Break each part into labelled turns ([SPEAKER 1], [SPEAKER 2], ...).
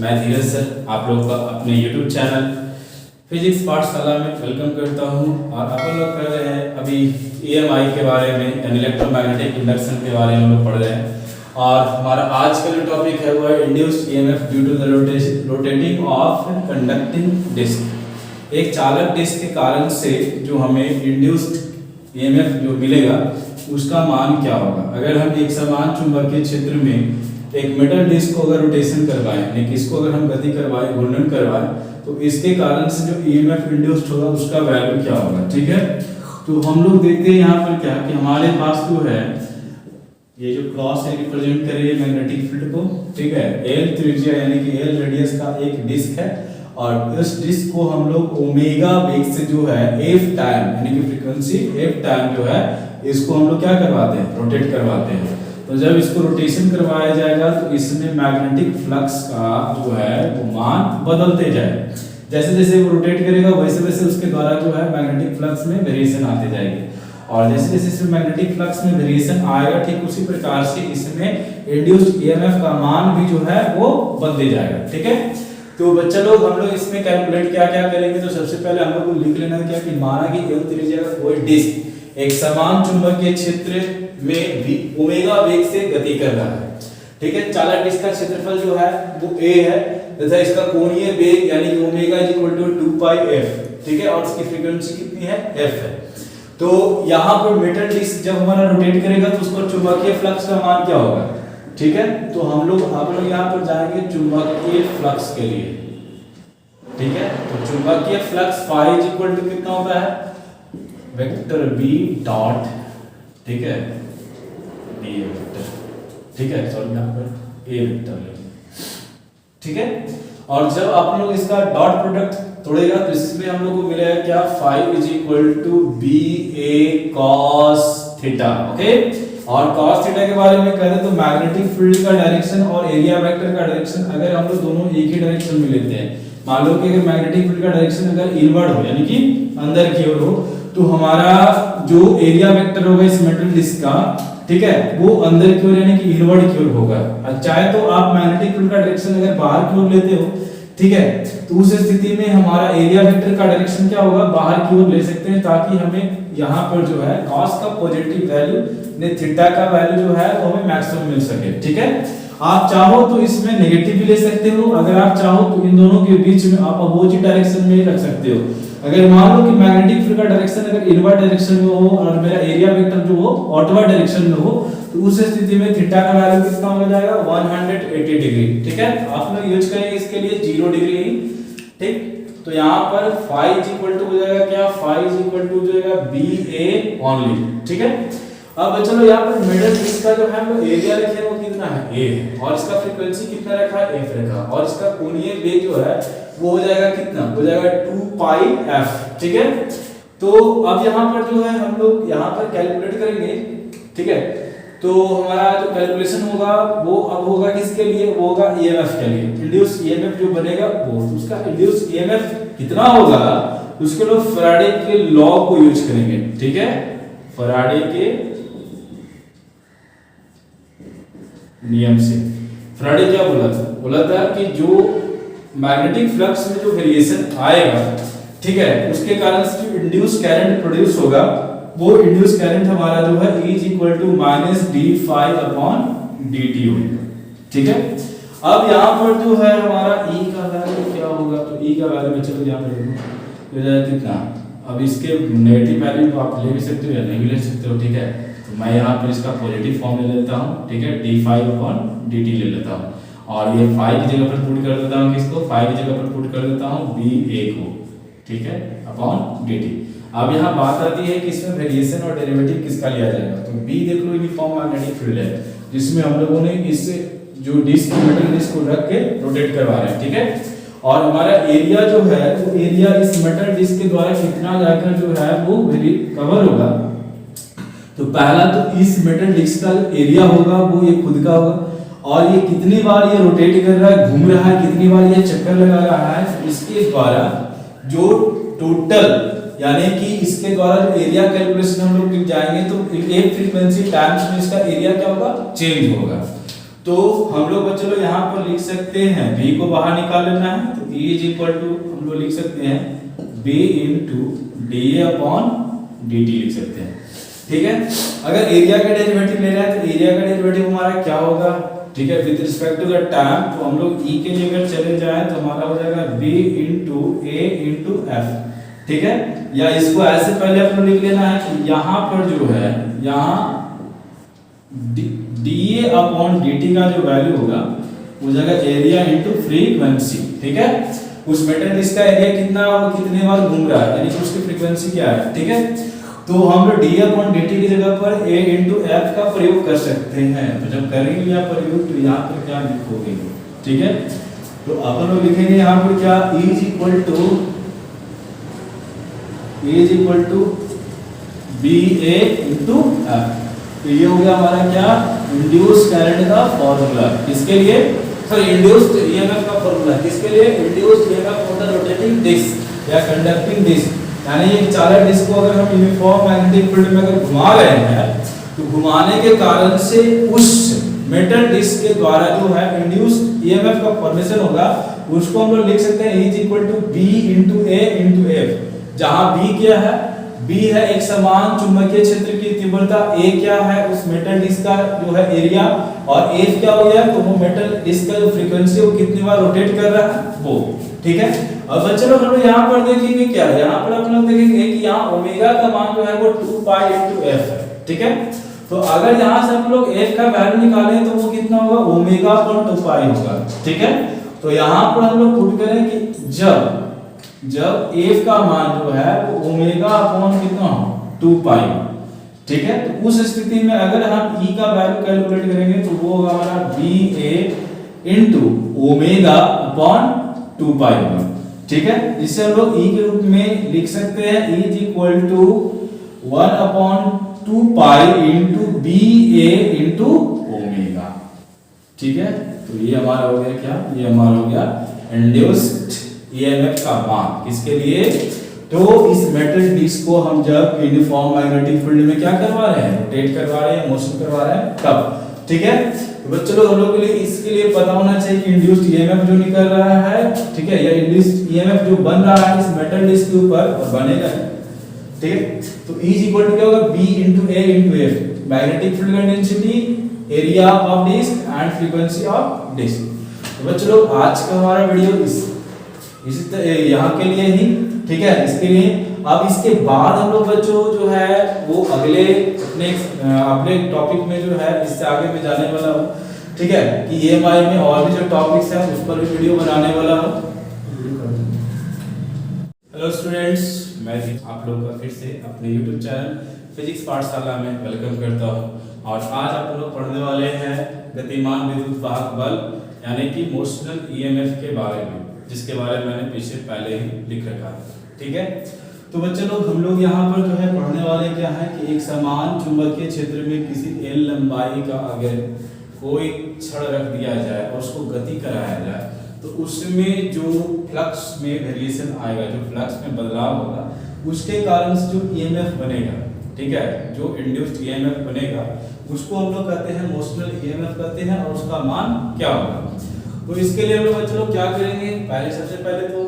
[SPEAKER 1] मैं धीरज सर आप लोग का अपने YouTube चैनल फिजिक्स पाठशाला में वेलकम करता हूं और अपन लोग कर रहे हैं अभी EMI के बारे में यानी इलेक्ट्रोमैग्नेटिक इंडक्शन के बारे में हम लोग पढ़ रहे हैं। और हमारा आज का जो टॉपिक है वो है induced EMF due to the rotating of conducting disc. एक चालक डिस्क के कारण से जो हमें इंड्यूस्ड EMF जो मिलेगा उसका मान क्या होगा। अगर हम एक समान चुंबकीय क्षेत्र में एक मेटल डिस्क को अगर रोटेशन करवाएं यानी इसको अगर हम गति करवाएं घूर्णन करवाएं तो इसके कारण से जो EMF इंड्यूस्ड होगा उसका वैल्यू क्या होगा। ठीक है, तो हम लोग देखते हैं यहाँ पर क्या कि हमारे पास जो है ये जो क्रॉस है रिप्रेजेंट कर रही है मैग्नेटिक फील्ड को। ठीक है, L त्रिज्या यानी कि L रेडियस का एक डिस्क है और इस डिस्क को हम लोग ओमेगा वेग से जो है f टाइम यानी कि फ्रीक्वेंसी f टाइम जो है इसको हम लोग क्या करवाते हैं, रोटेट करवाते हैं। तो जब इसको रोटेशन करवाया जाएगा तो इसमें मैग्नेटिक फ्लक्स का जो है वो मान बदलते जाएगा। जैसे जैसे वो रोटेट करेगा वैसे वैसे उसके द्वारा जो है मैग्नेटिक फ्लक्स में वेरिएशन आते जाएगी और जैसे जैसे इसमें मैग्नेटिक फ्लक्स में वेरिएशन आएगा ठीक उसी प्रकार से इसमें इंड्यूस्ड EMF का मान भी जो है वो बदलते जाएगा। ठीक है, तो बच्चा लोग हम लोग इसमें कैलकुलेट क्या क्या करेंगे। तो सबसे पहले हम लोग को लिख लेना क्या कि माना कि L त्रिज्या का कोई डिस्क एक समान चुंबकीय क्षेत्र में ओमेगा वेग से गति कर रहा है। ठीक है, चालक डिस्क का क्षेत्रफल जो है वो a है तथा इसका कोणीय वेग यानी कि ओमेगा = 2 पाई f। ठीक है, और इसकी फ्रीक्वेंसी कितनी है, f है। तो यहाँ पर मेटल डिस्क जब हमारा रोटेट करेगा तो उसका चुंबकीय फ्लक्स का मान क्या होगा। ठीक है, तो हम लोग यहाँ पर जाएंगे चुंबकीय फ्लक्स के लिए। ठीक है, तो चुंबकीय फ्लक्स फाई = कितना होता है, वेक्टर b डॉट, ठीक है, b वेक्टर, ठीक है, सॉरी यहाँ पर a वेक्टर लेंगे। ठीक है, और जब आप लोग इसका डॉट प्रोडक्ट तोड़ेगा तो इसमें हम लोग को मिलेगा क्या, phi = ba cos theta. Okay, और cos थीटा के बारे में करें तो मैग्नेटिक फील्ड का डायरेक्शन और एरिया वेक्टर का डायरेक्शन अगर हम लोग दोनों एक ही डायरेक्शन में लेते हैं, मान लो कि अगर मैग्नेटिक फील्ड का डायरेक्शन अगर इनवर्ड हो यानी कि अंदर की ओर हो तो हमारा जो एरिया वेक्टर होगा इस मेटल डिस्क का, ठीक है, वो अंदर की ओर यानी कि इनवर्ड की ओर होगा। चाहे तो आप मैग्नेटिक फील्ड का डायरेक्शन अगर बाहर की ओर लेते हो, ठीक है, तो उस स्थिति में हमारा एरिया वेक्टर का डायरेक्शन क्या होगा, बाहर की ओर ले सकते हैं ताकि हमें यहाँ पर जो है cos का पॉजिटिव वैल्यू ने थीटा का वैल्यू जो है वो हमें मैक्सिमम मिल सके। ठीक है, आप चाहो तो इसमें नेगेटिव भी ले सकते हो, अगर आप चाहो तो इन दोनों के बीच में आप अपोजिट डायरेक्शन में रख सकते हो। अगर मान लो कि मैग्नेटिक फील्ड का डायरेक्शन अगर इनवर्ड डायरेक्शन में हो और मेरा एरिया वेक्टर जो हो आउटवर्ड डायरेक्शन में हो तो उस स्थिति में थीटा का वैल्यू कितना हो जाएगा, 180 डिग्री। ठीक है, आप लोग यूज करेंगे इसके लिए 0 डिग्री। ठीक, तो यहाँ पर फाई = हो जाएगा क्या, फाई = हो जाएगा ba ओनली। ठीक है, अब चलो यहाँ पर मेटल डिस्क का जो है वो एरिया लिखे वो कितना है, a है, और इसका फ्रीक्वेंसी कितना रखा है, f रखा, और इसका कोणीय वेग जो है वो हो जाएगा कितना, हो जाएगा 2 पाई f। ठीक है, तो अब यहाँ पर जो है हम लोग यहाँ पर कैलकुलेट करेंगे। ठीक है, तो हमारा जो कैलकुलेशन होगा वो अब होगा किसके लिए, वो होगा EMF के लिए। इंड्यूस्ड EMF जो बनेगा वो उसका इंड्यूस्ड EMF कितना होगा उसके लिए फैराडे के लॉ को यूज करेंगे। ठीक है, फैराडे के नियम से। फैराडे क्या बोला था कि जो मैग्नेटिक फ्लक्स में जो वेरिएशन आएगा, ठीक है, उसके कारण से जो इंड्यूस करंट प्रोड्यूस होगा वो इंड्यूस करंट हमारा जो है E = d∅dt होगा। ठीक है, अब यहाँ पर जो है हमारा E का वैल्यू क्या होगा, तो E का वैल्यू में चलो यहाँ पर हो जाएगा कितना, अब इसके नेगेटिव वैल्यू आप ले भी सकते हो या नहीं ले सकते हो। ठीक है, तो मैं यहाँ पर इसका पॉजिटिव फॉर्म ले लेता हूँ। ठीक है, d∅/dt ले लेता हूँ और ये फाई की जगह पर पुट कर देता हूँ, किसको, फाई की जगह पर पुट कर देता हूँ ba को। ठीक है, /dt। अब यहाँ बात आती है कि इसमें वेरिएशन और डेरिवेटिव किसका लिया जाएगा। तो b देख लो यूनिफॉर्म मैग्नेटिक फील्ड है जिसमें हम लोगों ने इस जो डिस्क मेटल डिस्क को रख के रोटेट करवा रहे हैं। ठीक है, और हमारा एरिया जो है वो एरिया इस मेटल डिस्क के द्वारा कितना जाकर जो है वो कवर होगा। तो पहला तो इस मेटल डिस्क का एरिया होगा वो ये खुद का होगा और ये कितनी बार ये रोटेट कर रहा है, घूम रहा है, कितनी बार ये चक्कर लगा रहा है, इसके द्वारा जो टोटल यानी कि इसके द्वारा जो एरिया कैलकुलेशन हम लोग जाएंगे तो एक फ्रीक्वेंसी टाइम्स में इसका एरिया क्या होगा, चेंज होगा। तो हम लोग बच्चों लोग यहाँ पर लिख सकते हैं b को बाहर निकाल लेना है, तो E इज इक्वल टू हम लोग लिख सकते हैं b into dA upon dt लिख सकते हैं। ठीक है, अगर एरिया का डेरिवेटिव ले रहे हैं तो एरिया का डेरिवेटिव हमारा क्या होगा, ठीक है, with respect to the time, तो हम लोग E के लिए अगर चले जाएं तो हमारा हो जाएगा b into a into f। ठीक है, या इसको ऐसे पहले अपन लिख लेना है कि यहाँ पर जो है यहाँ dA अपॉन dt का जो वैल्यू होगा वो जगह एरिया इंटू फ्रीक्वेंसी। ठीक है, उस मेटल डिस्क का एरिया कितना और कितने बार घूम रहा है, यानी कि उसकी फ्रीक्वेंसी क्या है। ठीक है, तो हम लोग dA अपॉन dt की जगह पर a इंटू f का प्रयोग कर सकते हैं। तो जब करेंगे या प्रयोग तो यहाँ पर क्या लिखोगे, ठीक है, तो अपन लोग लिखेंगे यहाँ पर क्या, E is equal to BA into f। तो ये हो गया हमारा क्या, इंड्यूस करंट का फॉर्मूला, किसके लिए, सॉरी इंड्यूस्ड ईएमएफ का फॉर्मूला, किसके लिए, induced EMF for the rotating disc या कंडक्टिंग डिस्क। यानी ये चालक डिस्क को अगर हम यूनिफॉर्म मैग्नेटिक फील्ड में अगर घुमा रहे हैं तो घुमाने के कारण से उस मेटल डिस्क के द्वारा जो है इंड्यूस्ड ईएमएफ का फॉर्मेशन होगा, उसको हम लोग लिख सकते हैं E equal to B into A into F। जहां B क्या है, B है एक समान चुंबकीय क्षेत्र की तीव्रता, A क्या है उस मेटल डिस्क का जो है एरिया, और F क्या हो गया, तो वो मेटल डिस्क का जो फ्रीक्वेंसी वो कितनी बार रोटेट कर रहा है वो। ठीक है, अब बच्चों लोग हम लोग यहाँ पर देखेंगे क्या, यहाँ पर हम लोग देखेंगे कि यहाँ ओमेगा का मान जो है वो 2 पाई इंटू f है। ठीक है, तो अगर यहाँ से हम लोग f का वैल्यू निकालें तो वो कितना होगा, ओमेगा अपॉन 2 पाई होगा। ठीक है, तो यहाँ पर हम लोग पुट करें कि जब f का मान जो है वो ओमेगा अपॉन कितना 2 पाई। ठीक है, तो उस स्थिति में अगर हम E का वैल्यू कैलकुलेट करेंगे तो वो होगा हमारा BA इंटू ओमेगा अपॉन 2 पाई होगा। ठीक है, इसे हम लोग E के रूप में लिख सकते हैं, E is equal to 1 upon 2 pi into BA into omega. ठीक है, तो ये हमारा हो गया क्या, ये हमारा हो गया इंड्यूस्ड ईएमएफ का मान, किसके लिए, तो इस मेटल डिस्क को हम जब यूनिफॉर्म मैग्नेटिक फील्ड में क्या करवा रहे हैं, रोटेट करवा रहे हैं, मोशन करवा रहे हैं तब। ठीक है, तो बच्चों लोग हम लोग के लिए इसके लिए पता होना चाहिए कि इंड्यूस्ड ईएमएफ जो निकल रहा है, ठीक है, या इंड्यूस्ड ईएमएफ जो बन रहा है इस मेटल डिस्क के ऊपर और बनेगा। ठीक है, तो E इज इक्वल टू क्या होगा, B into A into F, magnetic field का density, area of disc and frequency of disc. तो बच्चों लोग आज का हमारा वीडियो इस यहाँ के लिए ही, ठीक है, इसके लिए। अब इसके बाद हम लोग बच्चों जो है वो अगले अपने टॉपिक में जो है इससे आगे में जाने वाला हूँ। ठीक है, कि EMI में और भी जो टॉपिक्स हैं उस पर भी वीडियो बनाने वाला हूँ। हेलो स्टूडेंट्स, मैं आप लोग का फिर से अपने YouTube चैनल फिजिक्स पाठशाला में वेलकम करता हूँ। और आज आप लोग पढ़ने वाले हैं गतिमान विद्युत वाहक बल यानी कि मोशनल EMF के बारे में, जिसके बारे में मैंने पहले ही लिख रखा है। ठीक है, तो बच्चे लोग हम लोग यहाँ पर जो है पढ़ने वाले क्या है कि एक समान चुंबकीय क्षेत्र में किसी L लंबाई का अगर कोई छड़ रख दिया जाए और उसको गति कराया जाए तो उसमें जो फ्लक्स में वेरिएशन आएगा, जो फ्लक्स में बदलाव होगा, उसके कारण से जो EMF बनेगा, ठीक है, जो इंड्यूस्ड EMF बनेगा उसको हम लोग कहते हैं मोशनल EMF कहते हैं, और उसका मान क्या होगा। तो इसके लिए हम लोग बच्चों लोग क्या करेंगे, सबसे पहले तो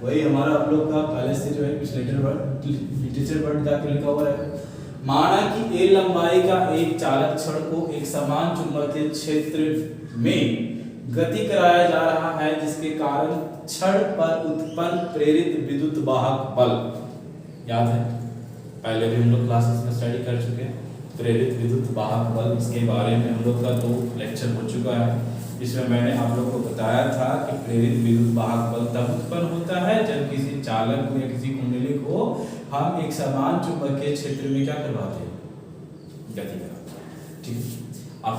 [SPEAKER 1] वही हमारा आप लोग का पहले से जो है लिटरेचर वर्ड जाके लिखा हुआ है। माना कि A लंबाई का एक चालक छड़ को एक समान चुंबकीय क्षेत्र में गति कराया जा रहा है, जिसके कारण छड़ पर उत्पन्न प्रेरित विद्युत वाहक बल, याद है पहले भी हम लोग क्लासेस में स्टडी कर चुके हैं प्रेरित विद्युत वाहक बल, इसके बारे में हम लोग का 2 लेक्चर हो चुका है, जिसमें मैंने आप लोग को बताया था कि प्रेरित विद्युत वाहक बल तब उत्पन्न होता है जब किसी चालक को या किसी कुंडली को हम एक समान चुंबकीय क्षेत्र में क्या करवाते हैं, गति कराते हैं। ठीक है, आप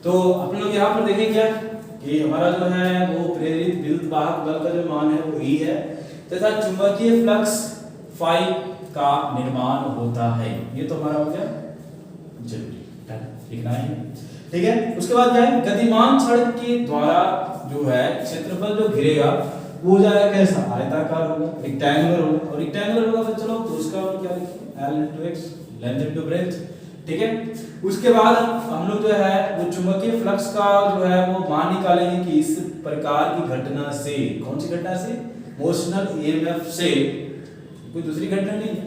[SPEAKER 1] तो अपन लोग यहाँ पर देखें क्या कि हमारा जो है वो प्रेरित विद्युत वाहक बल का जो मान है वो E है, तथा चुंबकीय फ्लक्स फाई का निर्माण होता है। ये तो हमारा हो गया जरूरी लिखना है। ठीक है, उसके बाद क्या है, गतिमान छड़ के द्वारा जो है क्षेत्रफल जो घिरेगा वो हो जाएगा कैसा, आयताकार होगा, रेक्टेंगुलर होगा, और रेक्टेंगुलर होगा तो चलो तो उसका क्या लिखेंगे, L into x length into breadth, ठीक है। उसके बाद हम लोग जो है वो चुंबकीय फ्लक्स का जो है वो मान निकालेंगे कि इस प्रकार की घटना से, कौन सी घटना से, मोशनल ईएमएफ से, कोई दूसरी घटना नहीं है,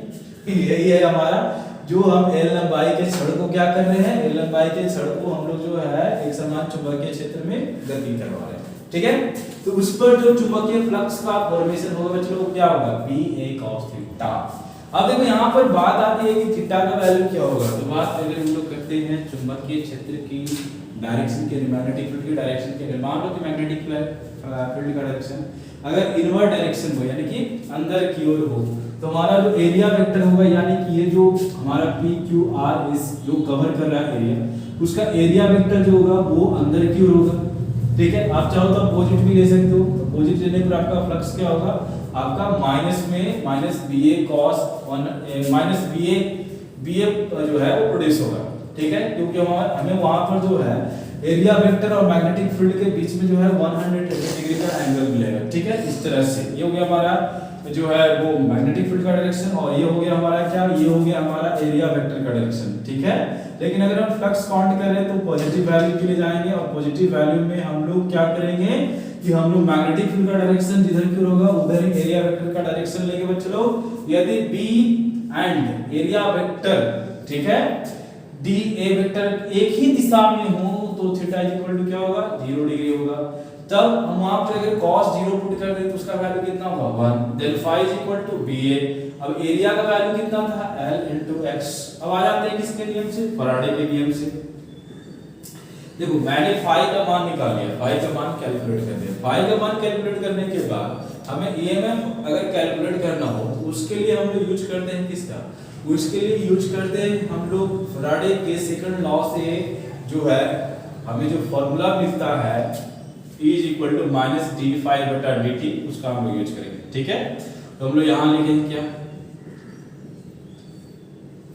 [SPEAKER 1] यही है हमारा जो हम एल लंबाई के छड़ को क्या कर रहे हैं, एल लंबाई के छड़ को हम लोग जो है एक समान चुंबकीय क्षेत्र में गति करवा रहे हैं, ठीक है। तो उस पर जो चुंबकीय फ्लक्स का फॉर्मेशन होगा बच्चों क्या होगा, पी ए cos थीटा। अब देखो यहाँ पर बात आती है कि थीटा का वैल्यू क्या होगा, तो बात पहले हम लोग करते हैं चुंबकीय क्षेत्र की डायरेक्शन के, मैग्नेटिक फील्ड की डायरेक्शन के। मान लो कि मैग्नेटिक फील्ड का डायरेक्शन अगर इनवर्ट डायरेक्शन हो यानी कि अंदर की ओर हो, तो हमारा जो एरिया वेक्टर होगा यानी कि ये जो हमारा पी क्यू आर एस जो कवर कर रहा है एरिया, उसका एरिया वेक्टर जो होगा वो अंदर की ओर होगा, ठीक है। आप चाहो तो अपोजिट भी ले सकते हो, अपोजिट लेने पर आपका फ्लक्स क्या होगा, आपका माइनस में माइनस बी ए कॉस माइनस बी ए जो है वो प्रोड्यूस होगा, ठीक है, क्योंकि हमें वहां पर जो है एरिया वेक्टर और मैग्नेटिक फील्ड के बीच में जो है 180 डिग्री का एंगल मिलेगा, ठीक है। इस तरह से ये हो गया हमारा जो है वो मैग्नेटिक फील्ड का डायरेक्शन, और ये हो गया हमारा क्या, ये हो गया हमारा एरिया वेक्टर का डायरेक्शन, ठीक है। लेकिन अगर हम फ्लक्स काउंट कर रहे हैं तो पॉजिटिव वैल्यू के लिए जाएंगे, और पॉजिटिव वैल्यू में हम लोग क्या करेंगे कि हम लोग मैग्नेटिक फील्ड का डायरेक्शन जिधर की होगा उधर ही एरिया वेक्टर का डायरेक्शन लेंगे बच्चों लोग। यदि बी एंड एरिया वेक्टर, ठीक है, डी ए वेक्टर एक ही दिशा में हो तो थीटा इक्वल टू क्या होगा, 0 डिग्री होगा। तब हम वहां पर अगर cos 0 पुट कर दें तो उसका वैल्यू कितना होगा 1, then phi equal to ba। अब एरिया का वैल्यू कितना था l into x। अब आ जाते हैं किसके नियम से, फैराडे के नियम से। देखो मैंने phi का मान निकाल लिया, phi का मान कैलकुलेट कर दिया। phi का मान कैलकुलेट करने के बाद हमें EMF अगर कैलकुलेट करना हो तो उसके लिए हम लोग यूज करते हैं किसका, उसके लिए यूज करते हैं हम लोग फैराडे के सेकंड लॉ से जो है हमें जो फॉर्मूला मिलता है E is equal to minus d phi बटा dt, उसका हम लोग यूज करेंगे, ठीक है। तो हम लोग यहाँ लिखेंगे क्या,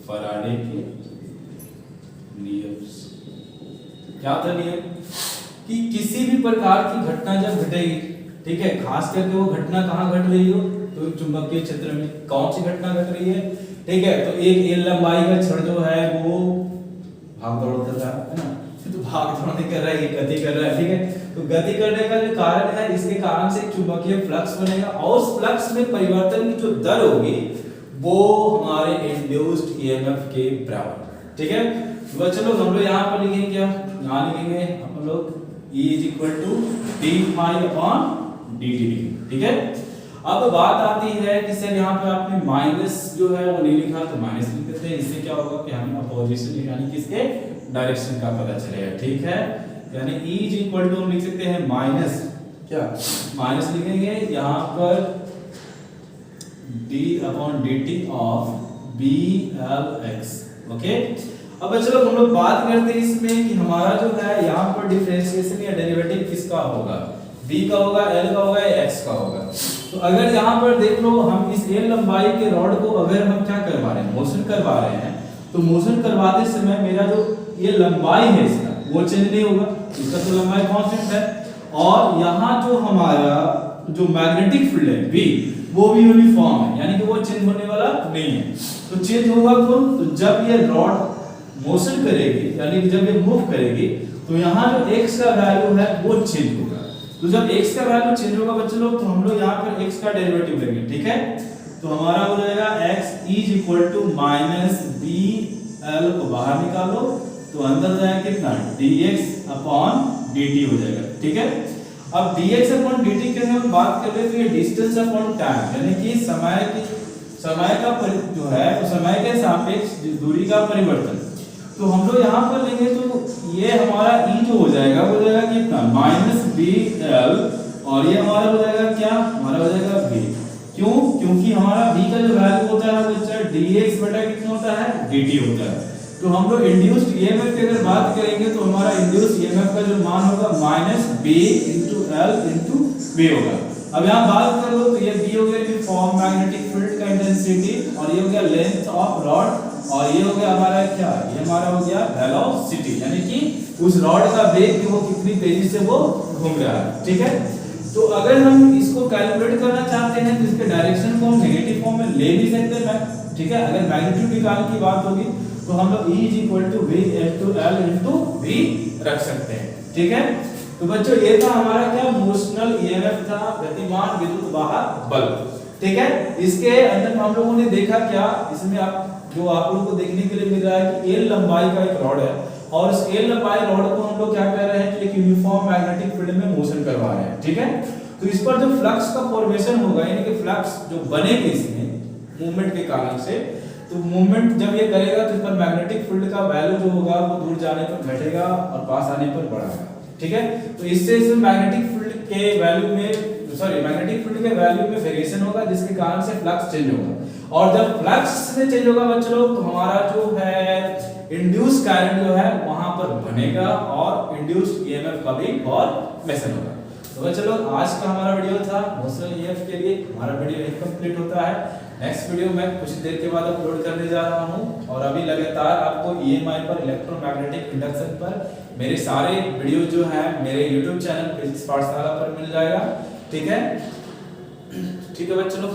[SPEAKER 1] फैराडे के नियम, क्या था नियम कि किसी भी प्रकार की घटना जब घटेगी, ठीक है, खास करके वो घटना कहाँ घट रही हो तो चुंबकीय क्षेत्र में, कौन सी घटना घट रही है, ठीक है। तो एक एल लंबाई का छड़ जो है वो भाग दौड़ कर रहा है ना, तो भाग दौड़ नहीं कर रहा है, ये गति कर रहा है, ठीक है। तो गति करने का जो कारण है, इसके कारण से चुंबकीय फ्लक्स बनेगा, और उस फ्लक्स में परिवर्तन की जो दर होगी वो हमारे इंड्यूस्ड ईएमएफ के बराबर, ठीक है। तो चलो हम लोग यहाँ पर लिखेंगे क्या, यहाँ लिखेंगे हम लोग E is equal to d phi upon dt, ठीक है। अब बात आती है कि सर यहाँ पे आपने माइनस जो है वो नहीं लिखा तो माइनस लिख देते हैं, इससे क्या होगा कि हमें अपोजिशन यानी किसके डायरेक्शन का पता चलेगा, ठीक है। यानी E is equal to हम लिख सकते हैं माइनस क्या, माइनस लिखेंगे यहाँ पर d upon dt of BLX, okay. अब चलो हम लोग बात करते हैं इसमें कि हमारा जो है यहाँ पर डिफरेंशिएशन या डेरिवेटिव किसका होगा, b का होगा, l का होगा या x का होगा। तो अगर यहाँ पर देख लो हम इस l लंबाई के रॉड को अगर हम क्या करवा रहे हैं, मोशन करवा रहे हैं, तो मोशन करवाते समय मेरा जो ये लंबाई है इसका वो चेंज नहीं होगा, इसका तो लंबाई कांस्टेंट है, और यहाँ जो हमारा जो मैग्नेटिक फील्ड है v वो भी यूनिफॉर्म है, यानी कि वो चेंज होने वाला नहीं है। तो चेंज होगा कौन, तो जब ये रॉड मोशन करेगी यानी कि जब ये मूव करेगी तो यहाँ जो x का वैल्यू है वो चेंज होगा। तो जब x का वैल्यू चेंज होगा बच्चों लोग तो हम लोग यहाँ पर x का डेरिवेटिव लेंगे, ठीक है। तो हमारा हो जाएगा x is equal to minus bl को बाहर निकालो तो अंदर जाएगा कितना dx upon dt हो जाएगा, ठीक है। अब dx upon dt के हम बात कर रहे हैं तो ये डिस्टेंस अपॉन टाइम यानी कि समय का जो है तो समय के सापेक्ष दूरी का परिवर्तन। तो हम लोग यहाँ पर लेंगे तो ये हमारा E जो हो जाएगा वो जाएगा कितना माइनस BL, और ये हमारा हो जाएगा क्या, हमारा हो जाएगा v। क्यों, क्योंकि हमारा v का जो वैल्यू होता है वो dx बटा कितना होता है dt होता है। तो हम लोग इंड्यूस्ड ईएमएफ की अगर बात करेंगे तो हमारा इंड्यूस्ड ईएमएफ का जो मान होगा minus b into L into v होगा। अब यहाँ बात कर लो तो ये b हो गया यूनिफॉर्म मैग्नेटिक फील्ड का इंटेंसिटी, और ये हो गया लेंथ ऑफ रॉड, और ये हो गया हमारा क्या, ये हमारा हो गया वेलोसिटी यानी कि उस रॉड का वेग कि वो कितनी तेजी से वो घूम रहा है, ठीक है। तो अगर हम इसको कैलकुलेट करना चाहते हैं तो इसके डायरेक्शन को हम नेगेटिव फॉर्म में ले भी सकते हैं, ठीक है। अगर मैग्नीट्यूड निकालने की बात होगी तो हम लोग E is equal to V into L into V रख सकते हैं। ठीक है, तो बच्चों ये था हमारा क्या मोशनल ईएमएफ था, गतिमान विद्युत वाहक बल। ठीक है, इसके अंदर हम लोगों ने देखा क्या, इसमें आप जो आप लोगों को देखने के लिए मिल रहा है कि L लंबाई का एक रॉड है और इस L लंबाई रॉड को हम लोग क्या कर रहे हैं कि एक यूनिफॉर्म मैग्नेटिक फील्ड में मोशन करवा रहे हैं। ठीक है, तो इस पर जो फ्लक्स का फॉर्मेशन होगा यानी कि फ्लक्स जो बनेगी इसमें मूवमेंट के कारण से, तो मूवमेंट जब ये करेगा तो इस पर मैग्नेटिक फील्ड का वैल्यू जो होगा वो दूर जाने पर घटेगा और पास आने पर बढ़ेगा। ठीक है, तो इससे इस मैग्नेटिक फील्ड के वैल्यू में मैग्नेटिक फील्ड के वैल्यू में वेरिएशन होगा जिसके कारण से फ्लक्स चेंज होगा और जब फ्लक्स में चेंज होगा बच्चों तो हमारा जो है इंड्यूस करंट जो है वहां पर बनेगा और इंड्यूस्ड ईएमएफ का भी फॉर्मेशन होगा। तो बच्चों आज का हमारा वीडियो था मोशनल ईएमएफ के लिए, हमारा वीडियो यही कंप्लीट होता है। नेक्स्ट वीडियो मैं कुछ देर के बाद अपलोड करने जा रहा हूं और अभी लगातार आपको ईएमआई पर इलेक्ट्रोमैग्नेटिक इंडक्शन पर मेरे सारे वीडियो जो है मेरे YouTube चैनल फिजिक्स पाठशाला पर मिल जाएगा। ठीक है, ठीक है बच्चों।